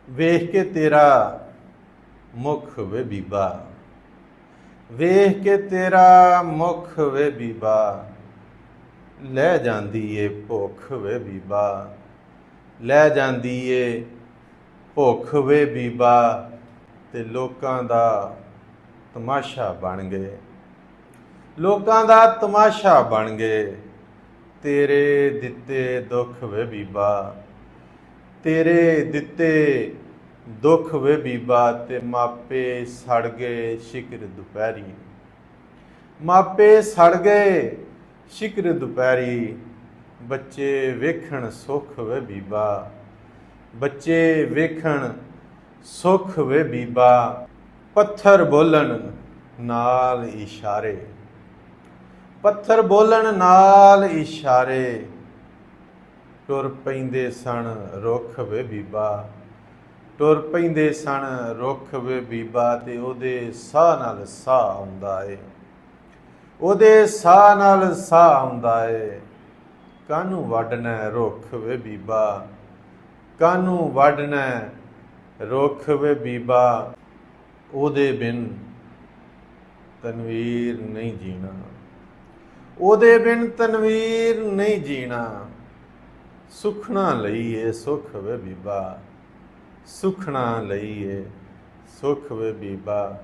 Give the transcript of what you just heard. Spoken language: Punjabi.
ਵੇਖ ਕੇ ਤੇਰਾ ਮੁਖ ਵੇ ਬੀਬਾ, ਵੇਖ ਕੇ ਤੇਰਾ ਮੁਖ ਵੇ ਬੀਬਾ, ਲੈ ਜਾਂਦੀ ਏ ਭੁੱਖ ਵੇ ਬੀਬਾ, ਲੈ ਜਾਂਦੀ ਏ ਭੁੱਖ ਵੇ ਬੀਬਾ। ਤੇ ਲੋਕਾਂ ਦਾ ਤਮਾਸ਼ਾ ਬਣ ਗਏ, ਲੋਕਾਂ ਦਾ ਤਮਾਸ਼ਾ ਬਣ ਗਏ। ਤੇਰੇ ਦਿੱਤੇ ਦੁੱਖ ਵੇ ਬੀਬਾ, ਤੇਰੇ ਦਿੱਤੇ ਦੁੱਖ ਵੇ ਬੀਬਾ। ਤੇ ਮਾਪੇ ਸੜ ਗਏ ਸ਼ਿਕਰ ਦੁਪਹਿਰੀ, ਮਾਪੇ ਸੜ ਗਏ ਸ਼ਿਕਰ ਦੁਪਹਿਰੀ। ਬੱਚੇ ਵੇਖਣ ਸੁੱਖ ਵੇ ਬੀਬਾ, ਬੱਚੇ ਵੇਖਣ ਸੁੱਖ ਵੇ ਬੀਬਾ। ਪੱਥਰ ਬੋਲਣ ਨਾਲ ਇਸ਼ਾਰੇ, ਪੱਥਰ ਬੋਲਣ ਨਾਲ ਇਸ਼ਾਰੇ। ਟੁਰ ਪੈਂਦੇ ਸਨ ਰੁੱਖ ਵੇ ਬੀਬਾ, ਟੁਰ ਪੈਂਦੇ ਸਨ ਰੁੱਖ ਵੇ ਬੀਬਾ। ਤੇ ਉਹਦੇ ਸਾਹ ਨਾਲ ਸਾਹ ਆਉਂਦਾ ਏ, ਉਹਦੇ ਸਾਹ ਨਾਲ ਸਾਹ ਆਉਂਦਾ ਏ। ਕਾਹਨੂੰ ਵੱਢਣਾ ਰੁੱਖ ਵੇ ਬੀਬਾ, ਕਾਹਨੂੰ ਵੱਢਣਾ ਰੁੱਖ ਵੇ ਬੀਬਾ। ਉਹਦੇ ਬਿਨ ਤਨਵੀਰ ਨਹੀਂ ਜੀਣਾ, ਉਹਦੇ ਬਿਨ ਤਨਵੀਰ ਨਹੀਂ ਜੀਣਾ। ਸੁਖਣਾ ਲਈਏ ਸੁਖ ਵੇ ਬੀਬਾ, ਸੁਖਣਾ ਲਈਏ ਸੁਖ ਵੇ ਬੀਬਾ।